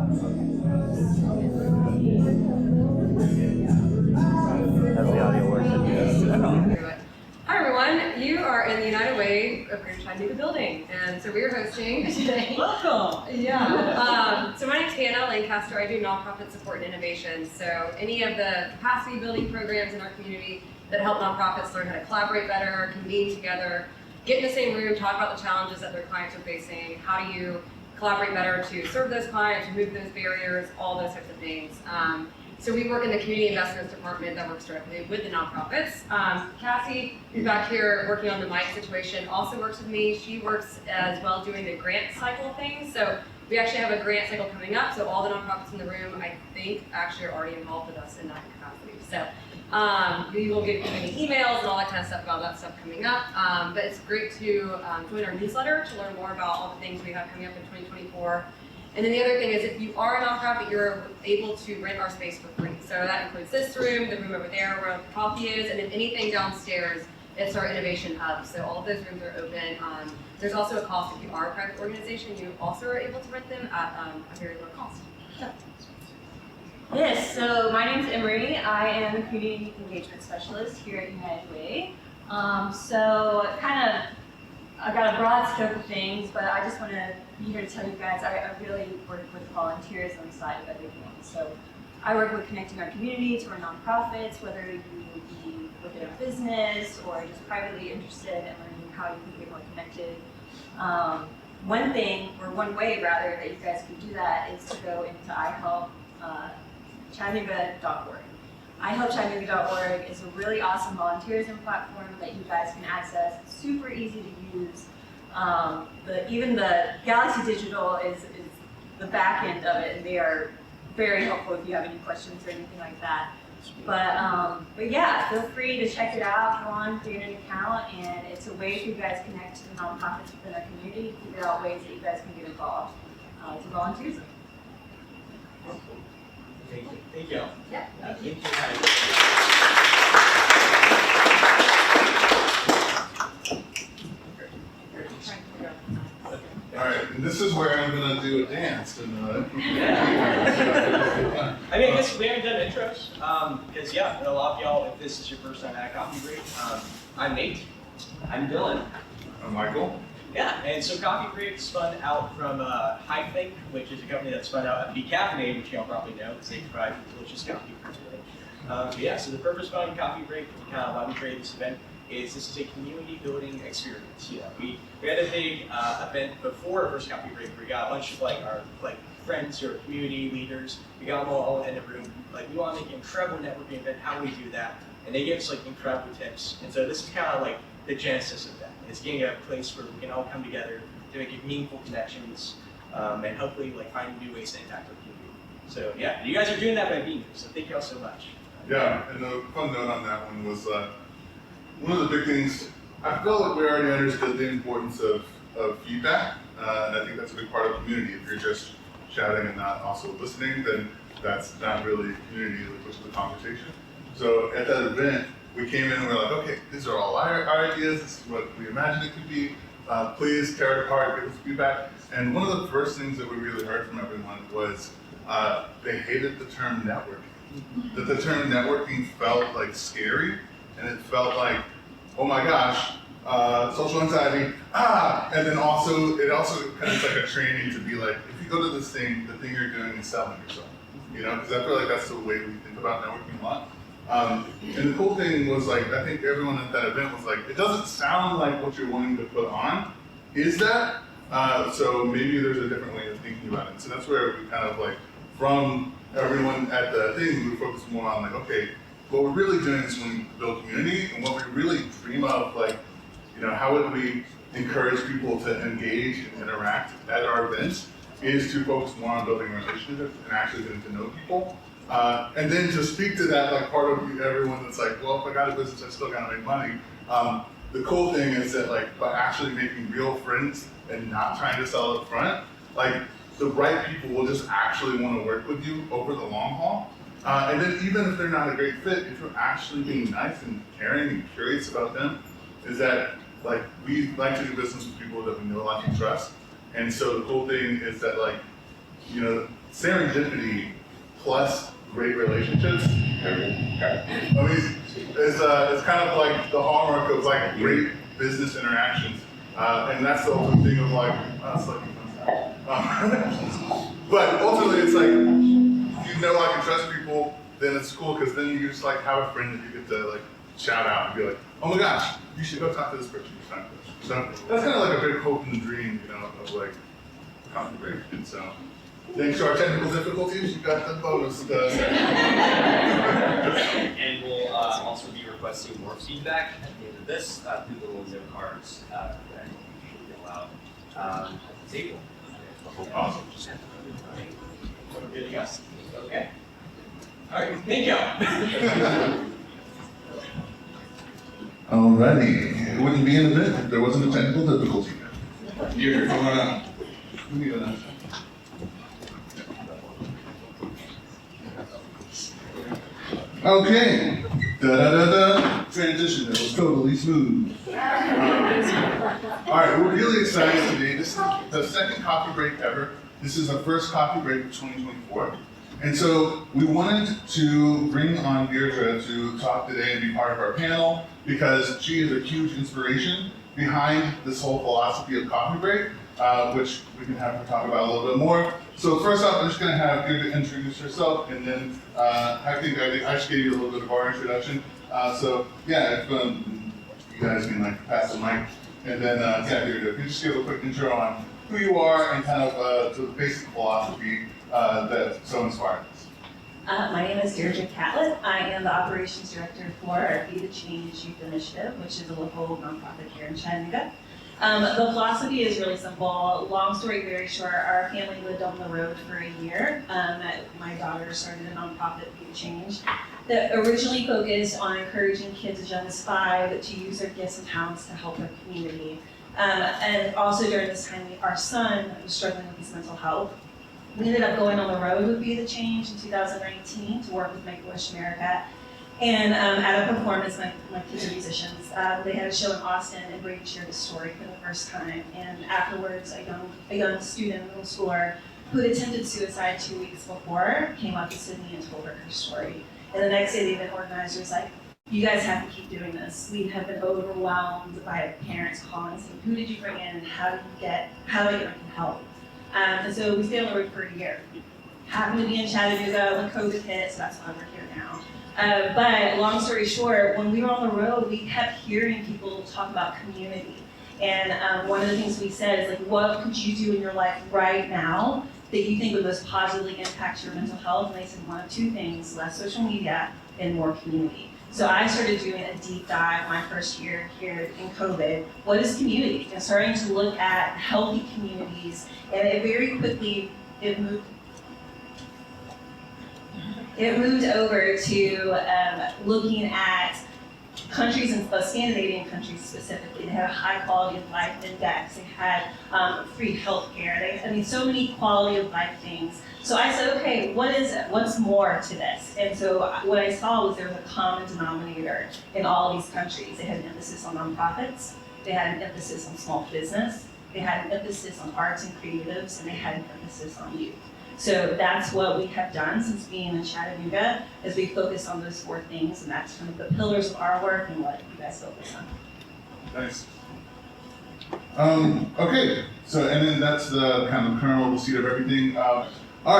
How's the audio working? Hi everyone, you are in the United Way of Greater Chattanooga building, and so we are hosting today. Welcome! So my name's Hannah Lancaster. I do nonprofit support and innovation. So any of the capacity building programs in our community that help nonprofits learn how to collaborate better, convene together, get in the same room, talk about the challenges that their clients are facing, how do you collaborate better to serve those clients, remove those barriers, all those types of things. So we work in the community investments department that works directly with the nonprofits. Cassie, who's back here working on the mic situation, also works with me. She works as well doing the grant cycle thing. So we actually have a grant cycle coming up. So all the nonprofits in the room, I think, actually are already involved with us in that capacity. So we will get any emails and all that kind of stuff about that stuff coming up. But it's great to join our newsletter to learn more about all the things we have coming up in 2024. And then the other thing is, if you are a nonprofit, you're able to rent our space for free. So that includes this room, the room over there where the coffee is, and then anything downstairs, it's our innovation hub. So all of those rooms are open. There's also a cost if you are a private organization. You also are able to rent them at a very low cost. So. Yes, so my name is Emery. I am a community engagement specialist here at United Way. I've got a broad scope of things, but I just want to be here to tell you guys I really work with the volunteerism side of everything. So I work with connecting our community to our nonprofits, whether you be within a business or just privately interested in learning how you can get more connected. One way that you guys can do that is to go into iHelp Chattanooga.org. iHelpChattanooga.org is a really awesome volunteerism platform that you guys can access. It's super easy to use. Even the Galaxy Digital is the back end of it, and they are very helpful if you have any questions or anything like that. But yeah, feel free to check it out. Go on, create an account, and it's a way for you guys to connect to the nonprofits within our community, figure out ways that you guys can get involved to volunteerism. Thank you. Yeah. Thank you. All right, and this is where I'm gonna do a dance. I guess we haven't done intros, because for a lot of y'all, if this is your first time at a coffee break, I'm Nate. I'm Dylan. I'm Michael. Yeah, and so Coffee Break spun out from High Think, which is a company that spun out Caffeinated, which y'all probably know, because they provide delicious coffee for today. So the purpose behind Coffee Break, kind of why we created this event, is this is a community building experience. We had a big event before our first Coffee Break where we got a bunch of our friends who are community leaders. We got them all in the room. We want to make an incredible networking event. How do we do that? And they gave us incredible tips. And so this is kind of the genesis of that. It's getting a place where we can all come together to make meaningful connections and hopefully find new ways to impact our community. So yeah, you guys are doing that by being here. So thank you all so much. Yeah, and the fun note on that one was one of the big things. I feel like we already understood the importance of feedback, and I think that's a big part of community. If you're just chatting and not also listening, then that's not really community, which is the conversation. So at that event, we came in and we're like, okay, these are all our ideas, this is what we imagine it could be. Please tear it apart, give us feedback. And one of the first things that we really heard from everyone was they hated the term networking. That the term networking felt scary, and it felt like, oh my gosh, social anxiety, and then it also kind of like a training to be like, if you go to this thing, the thing you're doing is selling yourself. Because I feel like that's the way we think about networking a lot. And the cool thing was I think everyone at that event was it doesn't sound like what you're wanting to put on. Is that? So maybe there's a different way of thinking about it. So that's where we kind of from everyone at the thing, we focus more on okay, what we're really doing is when we build community, and what we really dream of, how would we encourage people to engage and interact at our events, is to focus more on building relationships and actually getting to know people. And then to speak to that part of everyone that's well, if I got a business, I still gotta make money. The cool thing is that by actually making real friends and not trying to sell up front, the right people will just actually want to work with you over the long haul. And then even if they're not a great fit, if you're actually being nice and caring and curious about them, is that we like to do business with people that we know, like, and trust. And so the cool thing is that you know, serendipity plus great relationships. I mean, it's kind of like the hallmark of like great business interactions, and that's the whole thing of like, it's like but ultimately, it's like, if you know, I can trust people, then it's cool, because then you just like have a friend that you get to like shout out and be like, oh my gosh, you should go talk to this person. So that's kind of like a big hope and dream, you know, of like coffee break. And so, thanks to our technical difficulties, you got the bonus. And we'll also be requesting more feedback at the end of this through the Windsor cards that you should fill out at the table. Awesome. Good to go. Okay. All right, thank you. Alrighty, it wouldn't be an event if there wasn't a technical difficulty. Deirdre, come on up. Okay. Da-da-da-da. Transition. It was totally smooth. Alright, we're really excited today. This is the second coffee break ever. This is our first coffee break of 2024. And so we wanted to bring on Deirdre to talk today and be part of our panel because she is a huge inspiration behind this whole philosophy of coffee break, which we can have her talk about a little bit more. So first off, I'm just going to have Deirdre introduce herself, and then I think I just gave you a little bit of our introduction. So yeah, if you guys can like pass the mic, and then yeah, Deirdre, if you just give a quick intro on who you are and kind of the basic philosophy that so inspired us. My name is Deirdre Catlett. I am the operations director for Be the Change Youth Initiative, which is a local nonprofit here in Chattanooga. The philosophy is really simple. Long story very short, our family lived on the road for a year. My daughter started a nonprofit, Be the Change, that originally focused on encouraging kids as young as 5 to use their gifts and talents to help their community. And also during this time, our son was struggling with his mental health. We ended up going on the road with Be the Change in 2019 to work with Make-A-Wish America. And at a performance, my kids are musicians, they had a show in Austin and Brady shared a story for the first time. And afterwards, a young student, a middle schooler, who had attempted suicide 2 weeks before, came up to Sydney and told her story. And the next day, the event organizer was like, you guys have to keep doing this. We have been overwhelmed by parents calling saying, who did you bring in and how do I get help? And so we stayed on the road for a year. Happened to be in Chattanooga when COVID hit, so that's why we're here now. But long story short, when we were on the road, we kept hearing people talk about community. And one of the things we said is like, what could you do in your life right now that you think would most positively impact your mental health? And they said one of 2 things, less social media and more community. So I started doing a deep dive my first year here in COVID. What is community? And starting to look at healthy communities, and it very quickly, it moved over to looking at countries, and Scandinavian countries specifically. They had a high quality of life index. They had free healthcare. So many quality of life things. So I said, okay, what is it? What's more to this? And so what I saw was there was a common denominator in all these countries. They had an emphasis on nonprofits. They had an emphasis on small business. They had an emphasis on arts and creatives, and they had an emphasis on youth. So that's what we have done since being in Chattanooga, is we focus on those 4 things, and that's kind of the pillars of our work and what you guys focus on. Nice. Okay, so and then that's the kind of kernel, the seed of everything. All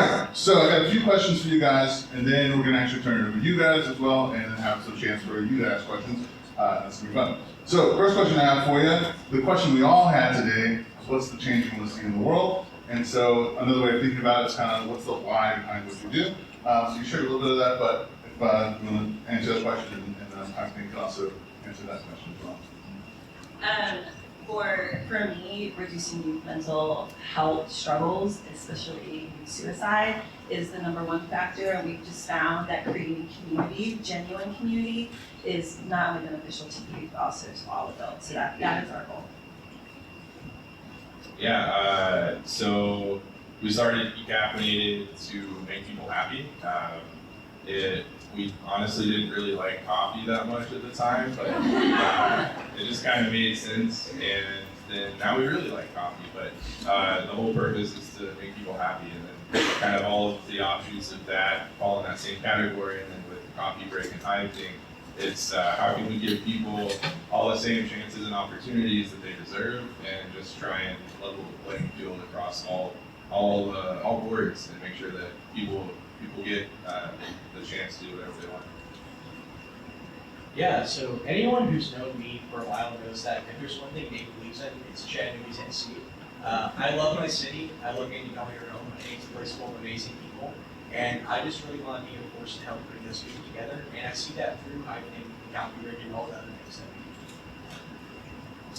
right, so I got a few questions for you guys, and then we're gonna actually turn it over to you guys as well, and then have some chance for you to ask questions. That's gonna be fun. So first question I have for you, the question we all had today is what's the change you want to see in the world? And so another way of thinking about it is kind of what's the why behind what you do. So you shared a little bit of that, but if you want to answer that question, and I think you can also answer that question as well. For me, reducing youth mental health struggles, especially suicide, is the #1 factor. And we've just found that creating community, genuine community, is not only beneficial to youth, but also to all adults. So that is our goal. Yeah, so we started Caffeinated to make people happy. We honestly didn't really like coffee that much at the time, but it just kind of made sense. And then now we really like coffee, but the whole purpose is to make people happy. And then kind of all of the offshoots of that fall in that same category. And then with the coffee break and hyping, it's how can we give people all the same chances and opportunities that they deserve, and just try and level the playing field across all boards, and make sure that people get the chance to do whatever they want. Yeah, so anyone who's known me for a while knows that if there's one thing Dave believes in, it's Chattanooga, Tennessee. I love my city. I love getting to come here home. I think it's a place full of amazing people. And I just really want to be a force to help bring this group together. And I see that through hyping, copyright, and all the other things that we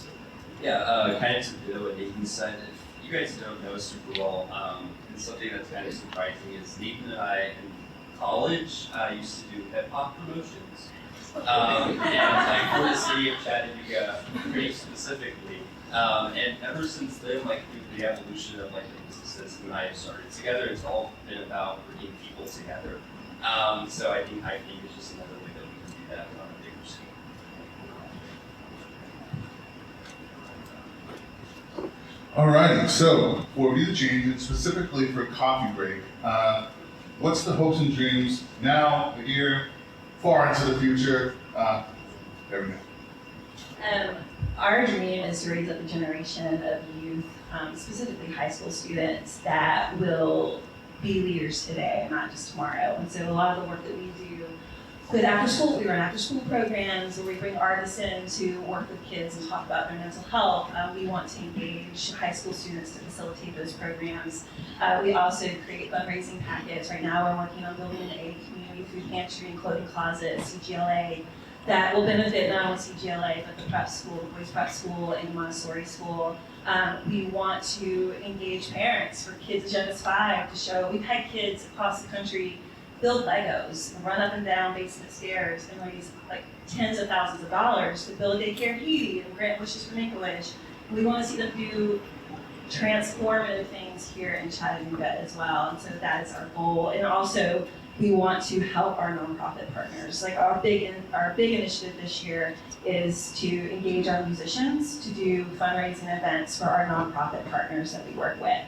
do. Yeah, kind of to build what Nathan said, if you guys don't know super well, and something that's kind of surprising is Nathan and I in college used to do hip hop promotions. And like for the city of Chattanooga, pretty specifically. And ever since then, like through the evolution of like the businesses and I have started together, it's all been about bringing people together. So I think hiking is just another way that we can do that on a bigger scale. Alrighty, so for Be the Change, and specifically for Coffee Break, what's the hopes and dreams now, here, far into the future? There we go. Our dream is to raise up a generation of youth, specifically high school students, that will be leaders today, not just tomorrow. And so a lot of the work that we do with after school, we run after school programs where we bring artists in to work with kids and talk about their mental health. We want to engage high school students to facilitate those programs. We also create fundraising packets. Right now we're working on building a community food pantry and clothing closet, CGLA, that will benefit not only CGLA, but the prep school, the boys prep school, and Montessori school. We want to engage parents for kids as young as 5 to show, we've had kids across the country build Legos, and run up and down basement stairs, and raise like tens of thousands of dollars to build daycare heating and grant wishes for Make-A-Wish. We want to see them do transformative things here in Chattanooga as well, and so that is our goal. And also, we want to help our nonprofit partners. Like our big initiative this year is to engage our musicians to do fundraising events for our nonprofit partners that we work with.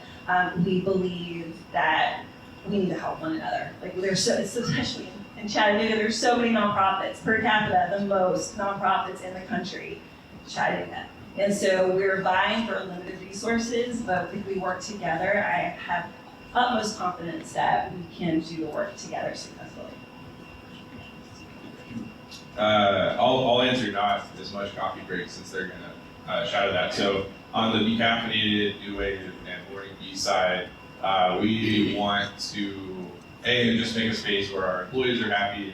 We believe that we need to help one another. Like especially in Chattanooga, there's so many nonprofits per capita, the most nonprofits in the country, Chattanooga. And so we're vying for limited resources, but if we work together, I have utmost confidence that we can do the work together successfully. I'll answer not as much coffee breaks since they're gonna shadow that. So on the Caffeinated, New Wave, and Waning B side, we want to just make a space where our employees are happy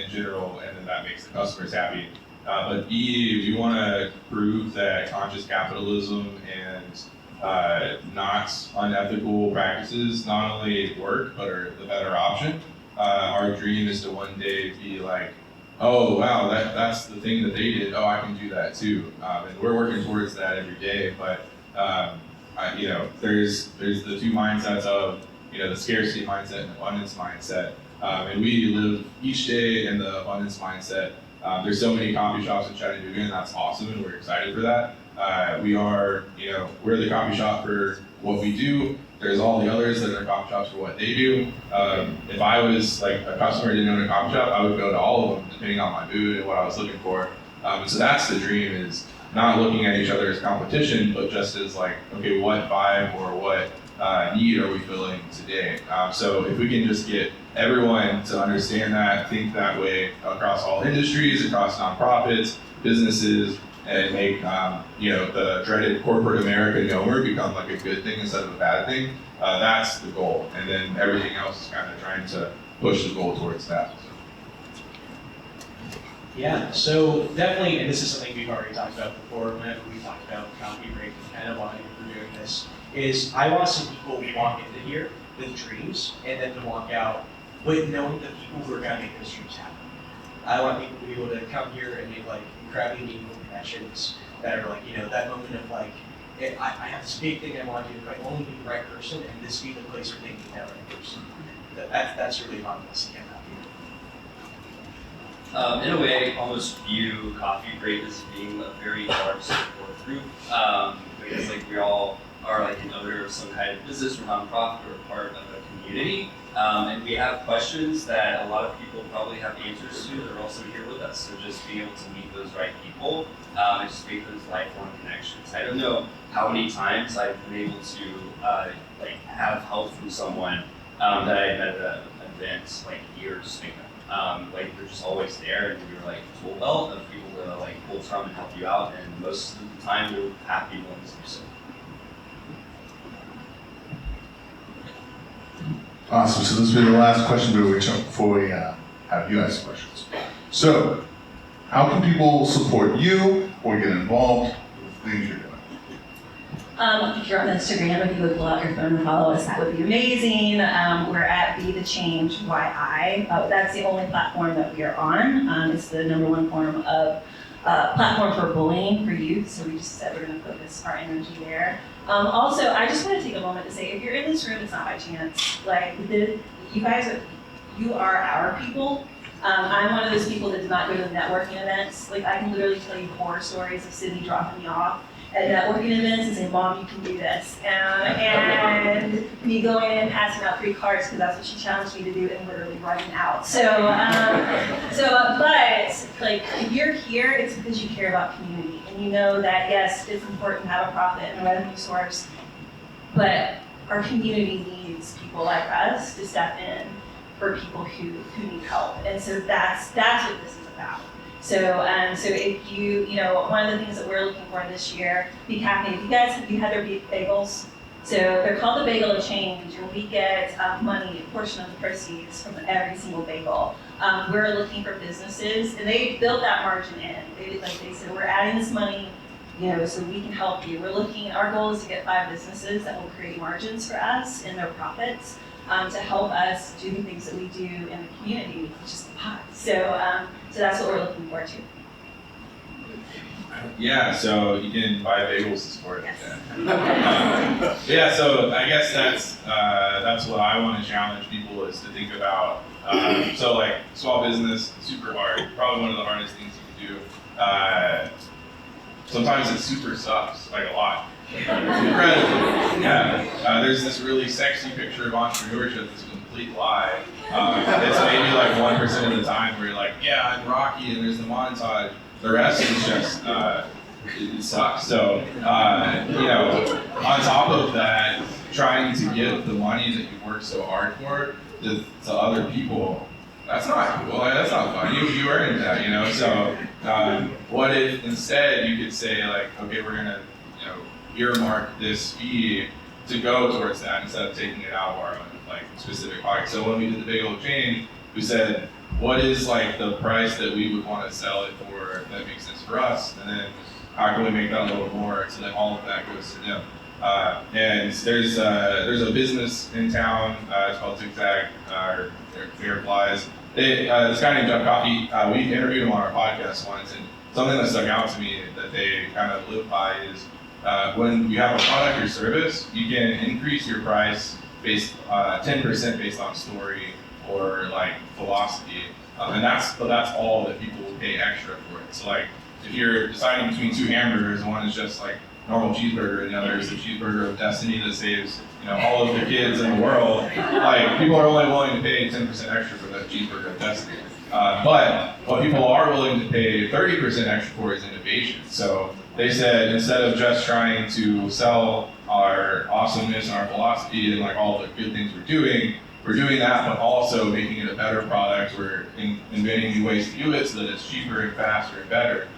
in general, and then that makes the customers happy. But B, we want to prove that conscious capitalism and not unethical practices not only work but are the better option. Our dream is to one day be like, oh wow, that's the thing that they did. Oh, I can do that too. And we're working towards that every day. But there's the two mindsets of the scarcity mindset and abundance mindset. And we live each day in the abundance mindset. There's so many coffee shops in Chattanooga, and that's awesome, and we're excited for that. We're the coffee shop for what we do. There's all the others that are coffee shops for what they do. If I was like a customer who didn't own a coffee shop, I would go to all of them depending on my mood and what I was looking for. And so that's the dream, is not looking at each other as competition, but just as like, okay, what vibe or what need are we filling today? So if we can just get everyone to understand that, think that way across all industries, across nonprofits, businesses, and make the dreaded corporate America normer become like a good thing instead of a bad thing, that's the goal. And then everything else is kind of trying to push the goal towards that. Yeah, so definitely, and this is something we've already talked about before, whenever we talked about coffee break and kind of why we're doing this, is I want to see people walk into here with dreams and then to walk out with knowing the people who are going to make those dreams happen. I want people to be able to come here and make like incredibly meaningful connections that are like, that moment of like, I have this big thing I want to do, but I only be the right person, and this be the place where they meet that right person. That's really fun to see happen. In a way, I almost view Coffee Break as being a very large support group, because like we all are like an owner of some kind of business or nonprofit or part of a community, and we have questions that a lot of people probably have answers to that are also here with us. So just being able to meet those right people and just make those lifelong connections. I don't know how many times I've been able to like have help from someone that I met at an event like years ago. Like they're just always there, and you're like tool belt of people to like pull from and help you out, and most of the time they're happy ones to do so. Awesome. So this will be the last question before we have you ask questions. So, how can people support you or get involved with things you're doing? If you're on Instagram, if you would pull out your phone and follow us, that would be amazing. We're at Be the Change YI. That's the only platform that we are on. It's the #1 form of platform for bullying for youth. So we just said we're going to focus our energy there. Also, I just want to take a moment to say, if you're in this room, it's not by chance. Like, you are our people. I'm one of those people that did not go to the networking events. Like, I can literally tell you horror stories of Sydney dropping me off at networking events and saying, "Mom, you can do this," and me going in and passing out free cards because that's what she challenged me to do, and literally running out. But like, if you're here, it's because you care about community, and you know that yes, it's important to have a profit and a revenue source, but our community needs people like us to step in for people who need help, and so that's what this is about. So if you one of the things that we're looking for this year, Be Caffeinated. Have you had their bagels? So they're called the Bagel of Change, and we get money, a portion of the proceeds from every single bagel. We're looking for businesses, and they built that margin in. They said, we're adding this money, so we can help you. Our goal is to get 5 businesses that will create margins for us in their profits to help us do the things that we do in the community, which is the pot. So that's what we're looking forward to. Yeah, so you can buy bagels to support it. Yes. Yeah, so I guess that's what I want to challenge people is to think about. So like small business, super hard, probably one of the hardest things you can do. Sometimes it super sucks, like a lot. Incredibly. Yeah. There's this really sexy picture of entrepreneurship that's a complete lie. It's maybe like 1% of the time where you're like, yeah, I'm Rocky and there's the montage. The rest is just, it sucks. So, on top of that, trying to give the money that you work so hard for to other people, that's not cool. Like, that's not fun. You earned that, So, what if instead you could say like, okay, we're gonna, earmark this fee to go towards that instead of taking it out of our own like specific pocket. So when we did the Bagel Change, we said, what is like the price that we would want to sell it for that makes sense for us, and then how can we make that a little more so that all of that goes to them. And there's a business in town. It's called Zigzag or Fair Flies. This guy named Jeff Coffey. We interviewed him on our podcast once, and something that stuck out to me that they kind of live by is when you have a product or service, you can increase your price based 10% based on story or like philosophy, and that's all that people will pay extra for it. So like if you're deciding between 2 hamburgers, one is just like normal cheeseburger and the other is the cheeseburger of destiny that saves all of the kids in the world, like people are only willing to pay 10% extra for that cheeseburger of destiny. But what people are willing to pay 30% extra for is innovation. So they said instead of just trying to sell our awesomeness and our philosophy and like all the good things we're doing that, but also making it a better product. We're inventing new ways to do it so that it's cheaper and faster and better.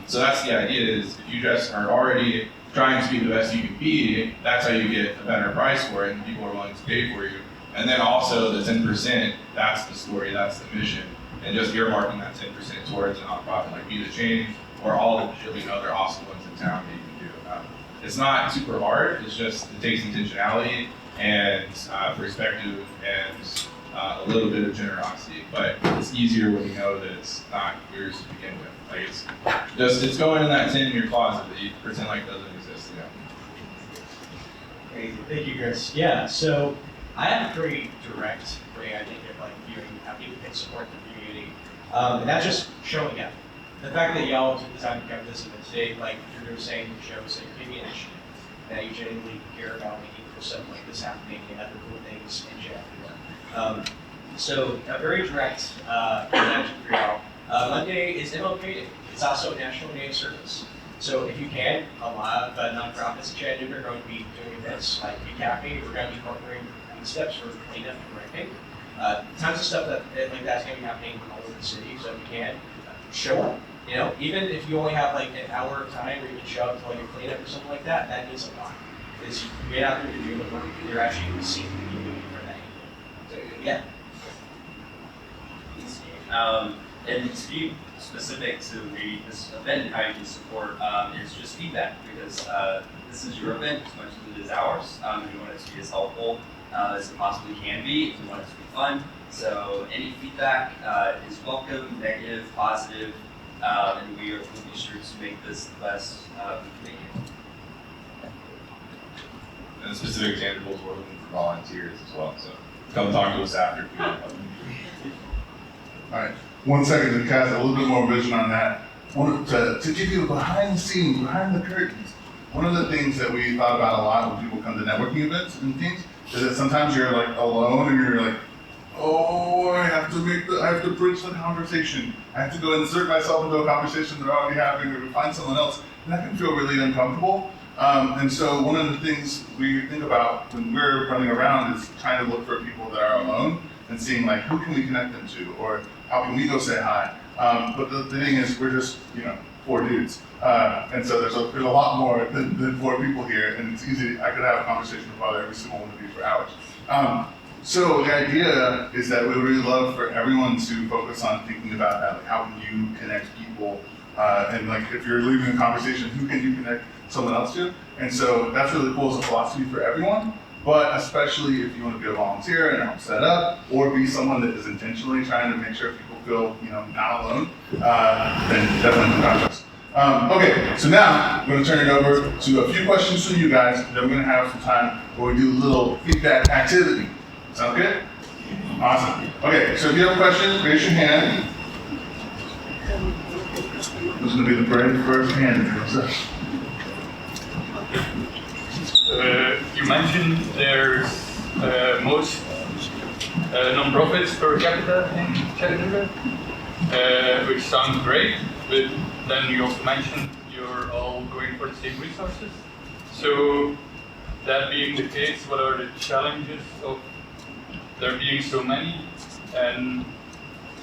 So that's the idea is if you just are already trying to be the best you can be, that's how you get a better price for it and people are willing to pay for you. And then also the 10%, that's the story, that's the mission. And just earmarking that 10% towards a nonprofit like Be the Change or all of the other awesome ones in town that you can do. It's not super hard, it's just, it takes intentionality and perspective and a little bit of generosity, but it's easier when you know that it's not yours to begin with. Like it's going in that tin in your closet that you pretend like doesn't exist. Crazy. Thank you, Chris. Yeah, so I have a pretty direct way, I think, of like viewing how people can support the community. And that's just showing up. The fact that y'all took the time to come to this event today, like Deirdre was saying, shows that you're taking initiative. that you genuinely care about making cool stuff like this happening and other cool things in Chattanooga. So a very direct connection for y'all. Monday is MLK Day. It's also National Day of Service. So if you can, a lot of nonprofits in Chattanooga are going to be doing events like Caffeinated. We're going to be partnering with steps for cleanup and wrecking. Tons of stuff like that's going to be happening all over the city. So if you can, show up. You know, even if you only have like an hour of time where you can show up to like a cleanup or something like that, that means a lot. Because you get out there to do the work, you're actually going to see the community for that. So yeah. And to be specific to maybe this event and how you can support is just feedback, because this is your event as much as it is ours. We want it to be as helpful as it possibly can be. We want it to be fun. So any feedback is welcome, negative, positive, and we'll be sure to make this the best we can make it. And specific examples, we're looking for volunteers as well. So come talk to us after. All right, 1 second to cast a little bit more vision on that. To give you behind the scenes, behind the curtains. One of the things that we thought about a lot when people come to networking events and things is that sometimes you're like alone and you're like, oh, I have to bridge the conversation. I have to go insert myself into a conversation they're already having, or to find someone else, and that can feel really uncomfortable. And so one of the things we think about when we're running around is trying to look for people that are alone and seeing like, who can we connect them to, or how can we go say hi? But the thing is, we're just, 4 dudes. And so there's a lot more than 4 people here, and it's easy. I could have a conversation with probably every single one of you for hours. So the idea is that we would really love for everyone to focus on thinking about that, like how can you connect people, and like if you're leaving a conversation, who can you connect someone else to? And so that's really cool as a philosophy for everyone, but especially if you want to be a volunteer and help set up, or be someone that is intentionally trying to make sure people feel, not alone, then definitely contact us. Okay, so now I'm going to turn it over to a few questions from you guys, and then we're going to have some time where we do a little feedback activity. Sound good? Awesome. Okay, so if you have a question, raise your hand. Who's going to be the very first hand that goes up? You mentioned there's most non-profits per capita in Chattanooga, which sounds great, but then you also mentioned you're all going for the same resources. So that being the case, what are the challenges of there being so many? And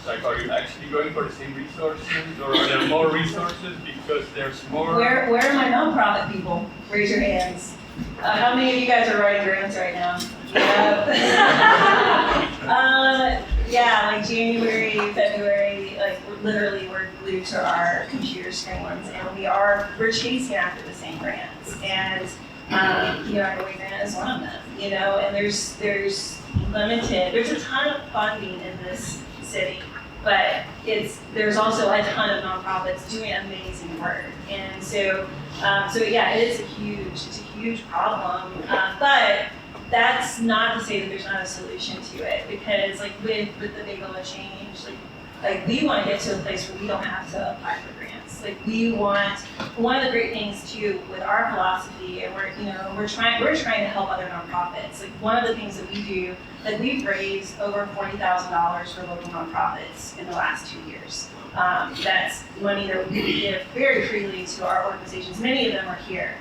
like, are you actually going for the same resources, or are there more resources because there's more? Where are my nonprofit people? Raise your hands. How many of you guys are writing grants right now? Yeah, like January, February, like we're glued to our computer screens, and we're chasing after the same grants. And our Way grant is one of them. And there's a ton of funding in this city, but there's also a ton of nonprofits doing amazing work. And so yeah, it's a huge problem. But that's not to say that there's not a solution to it, because like with the big law change, like we want to get to a place where we don't have to apply for grants. Like we want, one of the great things too with our philosophy, and we're trying to help other nonprofits. Like one of the things that we do, like we've raised over $40,000 for local nonprofits in the last 2 years. That's money that we give very freely to our organizations. Many of them are here.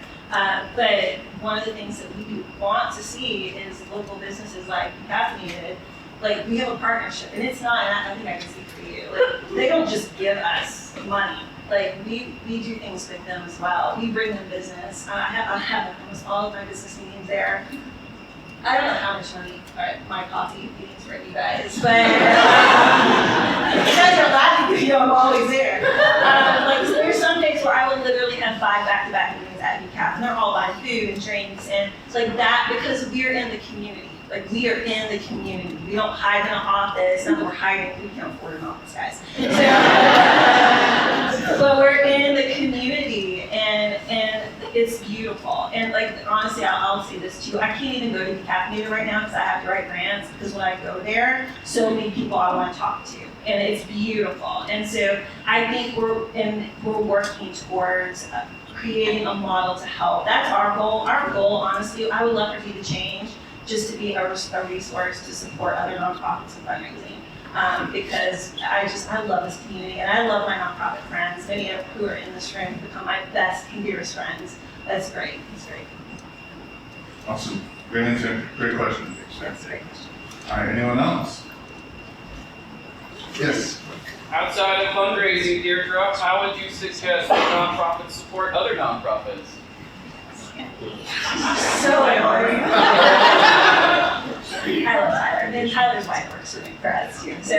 But one of the things that we want to see is local businesses like Caffeinated, like we have a partnership, and it's not, and I think I can speak for you, like they don't just give us money. Like we do things with them as well. We bring them business. I have almost all of my business meetings there. I don't know how much money my coffee meetings for you guys, but you guys are laughing because I'm always there. Like there's some days where I would literally have 5 back-to-back meetings at UCAF, and they're all buying food and drinks, and it's like that because we're in the community. Like we are in the community. We don't hide in an office. Not that we're hiding. We can't afford an office, guys. So, but we're in the community, and it's beautiful. beautiful. And like, honestly, I'll say this too. I can't even go to Caffeinated right now because I have to write grants, because when I go there, so many people I want to talk to. And it's beautiful. And so I think we're working towards creating a model to help. That's our goal. Our goal, honestly, I would love for Be the Change just to be a resource to support other nonprofits and fundraising. Because I love this community, and I love my nonprofit friends. Many of who are in this room have become my best and dearest friends. That's great. It's great. Awesome. Great answer. Great question. That's a great question. All right, anyone else? Yes. Outside of fundraising, Deirdre, how would you suggest that nonprofits support other nonprofits? So annoying. I love Tyler. And Tyler's wife works for us too. So,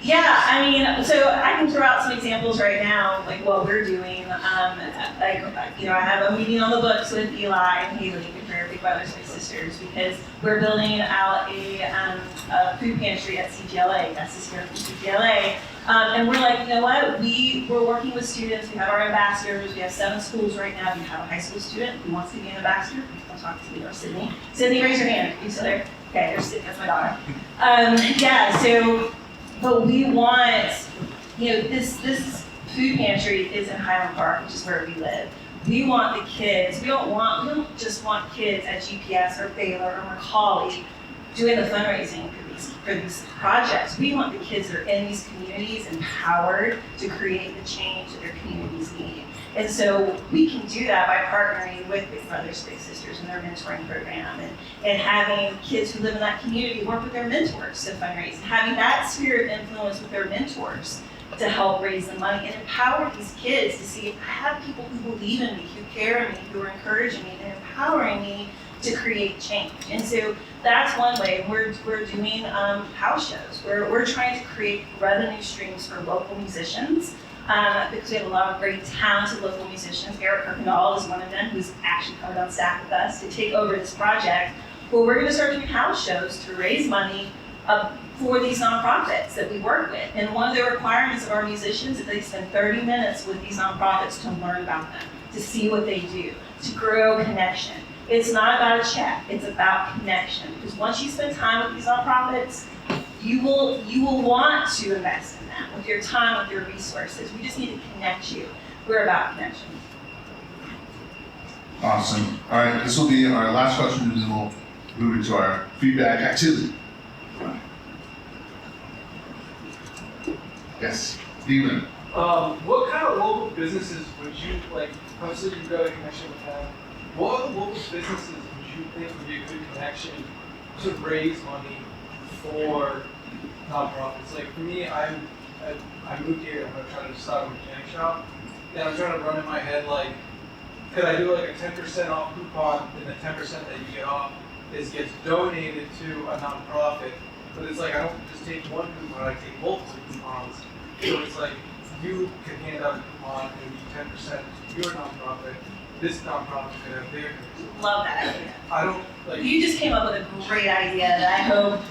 yeah, I mean, so I can throw out some examples right now, like what we're doing. I have a meeting on the books with Eli and Haley for Big Brothers Big Sisters, because we're building out a food pantry at CGLA. That's this year from CGLA. And we're like, you know what? We're working with students. We have our ambassadors. We have 7 schools right now. We have a high school student who wants to be an ambassador. I'll talk to me or Sydney. Sydney, raise your hand. You still there? Okay, there's Sydney. That's my daughter. But we want, this food pantry is in Highland Park, which is where we live. We want the kids. We don't just want kids at GPS or Baylor or Macaulay doing the fundraising for these projects. We want the kids that are in these communities empowered to create the change that their communities need. And so we can do that by partnering with Big Brothers Big Sisters and their mentoring program, and having kids who live in that community work with their mentors to fundraise, and having that sphere of influence with their mentors to help raise the money and empower these kids to see, I have people who believe in me, who care in me, who are encouraging me and empowering me to create change. And so that's one way. We're doing house shows. We're trying to create revenue streams for local musicians, because we have a lot of very talented local musicians. Kirkendoll is one of them, who's actually coming on staff with us to take over this project. But we're going to start doing house shows to raise money for these nonprofits that we work with. And one of the requirements of our musicians is that they spend 30 minutes with these nonprofits to learn about them, to see what they do, to grow connection. It's not about a check, it's about connection. Because once you spend time with these nonprofits, you will want to invest in them with your time, with your resources. We just need to connect you. We're about connection. Awesome. All right, this will be our last question, and then we'll move into our feedback activity. Yes, Steven. What kind of local businesses would you, like, obviously you've got a connection with them, what other local businesses would you think would be a good connection to raise money for nonprofits? Like, for me, I moved here, I'm trying to start a mechanic shop, and I'm trying to run in my head, like, could I do like a 10% off coupon, and the 10% that you get off gets donated to a nonprofit? But it's like, I don't just take one coupon, I take multiple coupons. So it's like, you can hand out a coupon and be 10% to your nonprofit. This nonprofit could have their. Love that idea. I don't, like. You just came up with a great idea that I hope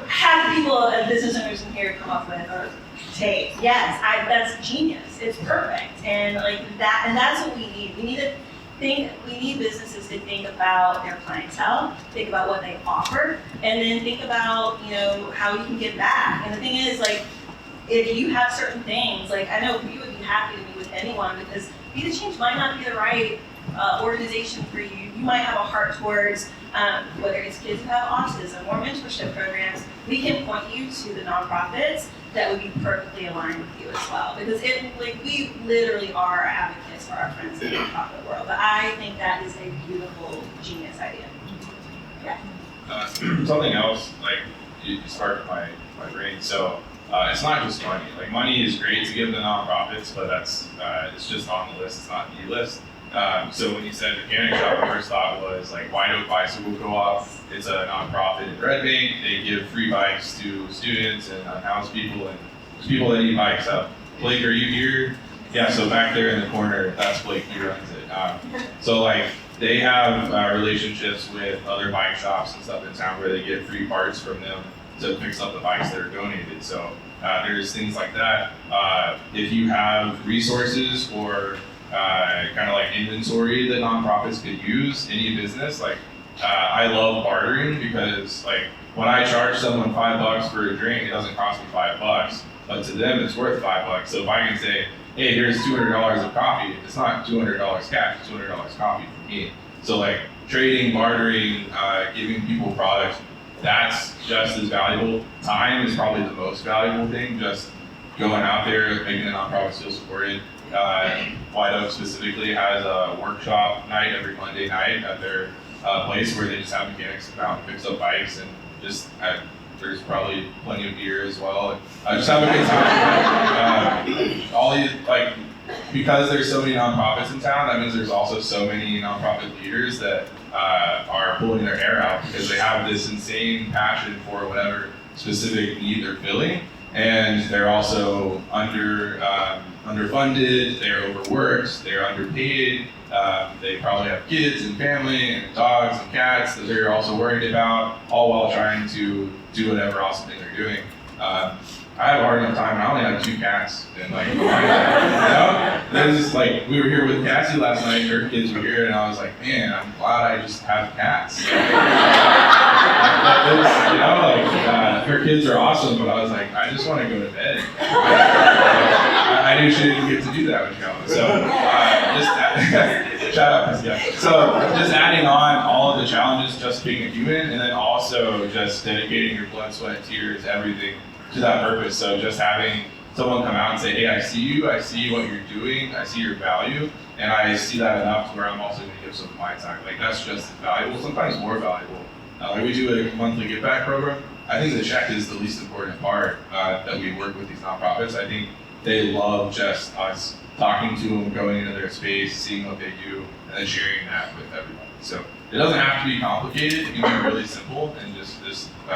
half the people, business owners in here come up with or take. Yes, that's genius. It's perfect. And like that, and that's what we need. We need businesses to think about their clientele, think about what they offer, and then think about, how you can give back. And the thing is, like, if you have certain things, like, I know you would be happy to meet with anyone, because Be the Change might not be the right organization for you. You might have a heart towards whether it's kids who have autism or mentorship programs. We can point you to the nonprofits that would be perfectly aligned with you as well, because we literally are advocates for our friends in the nonprofit world. But I think that is a beautiful, genius idea. Yeah. Something else, like, you sparked my brain. So it's not just money. Like, money is great to give to nonprofits, but that's it's just on the list. It's not the list. So when you said mechanic shop, the first thought was like White Oak Bicycle Co-op. It's a nonprofit in Red Bank. They give free bikes to students and unhoused people, and there's people that need bikes. Blake, are you here? Yeah, so back there in the corner, that's Blake. He runs it. So like, they have relationships with other bike shops and stuff in town where they get free parts from them to fix up the bikes that are donated. So there's things like that. If you have resources or kind of like inventory that nonprofits could use. Any business, like I love bartering because like when I charge someone $5 for a drink, it doesn't cost me $5, but to them it's worth $5. So if I can say, hey, here's $200 of coffee, it's not $200 cash, it's $200 coffee for me. So like trading, bartering, giving people products, that's just as valuable. Time is probably the most valuable thing, just going out there, making the nonprofits feel supported. White Oak specifically has a workshop night every Monday night at their place where they just have mechanics come out and fix up bikes, and just there's probably plenty of beer as well. And just have a good time. All these, like, because there's so many nonprofits in town, that means there's also so many nonprofit leaders that are pulling their hair out because they have this insane passion for whatever specific need they're filling, and they're also underfunded, they're overworked, they're underpaid, they probably have kids and family and dogs and cats that they're also worried about, all while trying to do whatever awesome thing they're doing. I have a hard enough time, and I only have 2 cats, and like, you know, there's just like, we were here with Cassie last night, her kids were here, and I was like, man, I'm glad I just have cats. You know, like, her kids are awesome, but I was like, I just want to go to bed. I knew she didn't get to do that with y'all, so shout out, Cassie. Yeah. So just adding on all of the challenges, just being a human, and then also just dedicating your blood, sweat, and tears, everything to that purpose. So just having someone come out and say, hey, I see what you're doing, I see your value, and I see that enough to where I'm also going to give some of my time. Like, that's just as valuable, sometimes more valuable. Like we do a monthly give back program. I think the check is the least important part that we work with these nonprofits. I think they love just us talking to them, going into their space, seeing what they do, and then sharing that with everybody. So it doesn't have to be complicated, it can be really simple, and just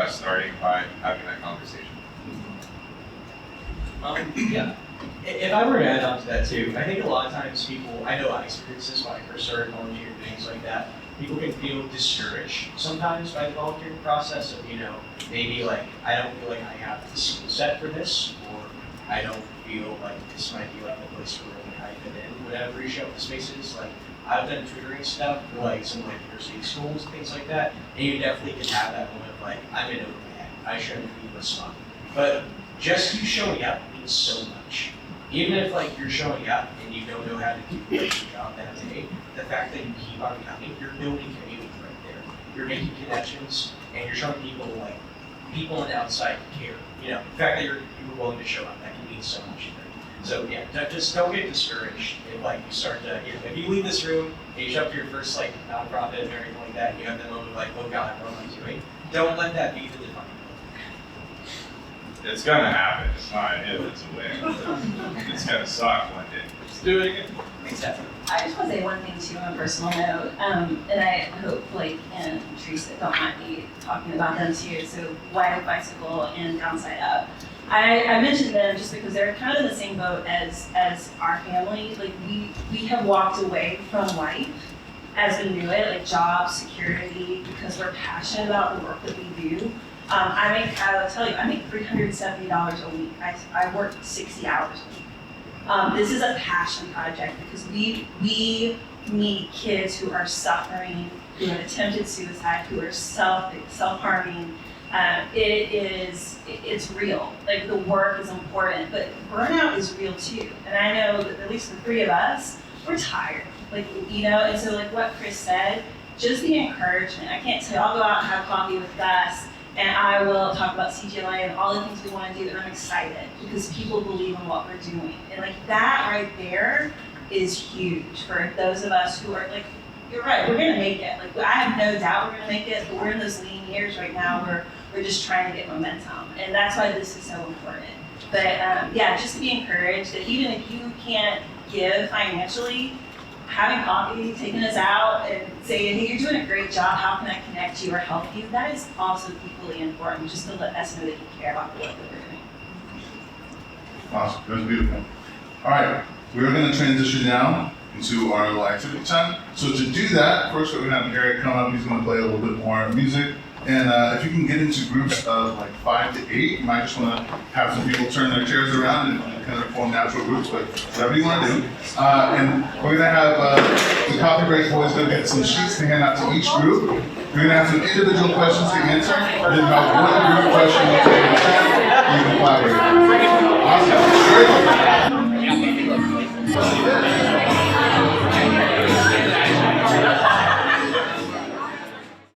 starting by having that conversation. Yeah. If I were to add on to that too, I think a lot of times people, I know I experienced this when I first started volunteering, things like that. People can feel discouraged sometimes by the volunteering process of, you know, maybe like, I don't feel like I have the skill set for this, or I don't feel like this might be like a place where I fit in, whatever you show the spaces. Like, I've done tutoring stuff for like some like university schools and things like that, and you definitely can have that moment of like, I'm in over my head, I shouldn't be this fun. But just you showing up means so much. Even if like you're showing up and you don't know how to do your job that day, the fact that you keep on coming, you're building community right there. You're making connections, and you're showing people like people on the outside care. You know, the fact that you're willing to show up, that can mean so much. So yeah, just don't get discouraged if like you start to, you know, if you leave this room and you show up to your first like nonprofit or anything like that, and you have that moment of like, oh God, what am I doing? Don't let that be the defining moment. It's gonna happen. It's not if, it's a when. It's gonna suck one day. Just do it again. Exactly. I just want to say one thing too on a personal note, and I hope Blake and Teresa don't mind me talking about them too. So White Oak Bicycle and Downside Up. I mentioned them just because they're kind of in the same boat as our family. Like we have walked away from life as we knew it, like jobs, security, because we're passionate about the work that we do. I'll tell you, I make $370 a week. I work 60 hours a week. This is a passion project because we meet kids who are suffering, who have attempted suicide, who are self-harming. It's real. Like, the work is important, but burnout is real too. And I know that at least the 3 of us, we're tired. Like, you know, and so like what Chris said, just the encouragement. I can't say I'll go out and have coffee with Gus and I will talk about CGLA and all the things we want to do, and I'm excited because people believe in what we're doing. And like that right there is huge for those of us who are like, you're right, we're gonna make it. Like, I have no doubt we're gonna make it, but we're in those lean years right now where we're just trying to get momentum. And that's why this is so important. But yeah, just to be encouraged that even if you can't give financially, having coffee, taking us out and saying, hey, you're doing a great job, how can I connect you or help you? That is also equally important, just to let us know that you care about the work that we're doing. Awesome, that was beautiful. All right, we're going to transition now into our little activity time. So to do that, first we're going to have Eric come up. He's going to play a little bit more music. And if you can get into groups of like 5 to 8, you might just want to have some people turn their chairs around and kind of form natural groups, but whatever you want to do. And we're going to have the coffee break boys going to get some sheets to hand out to each group. We're going to have some individual questions to answer, and then about one group question to answer. You can collaborate. Awesome.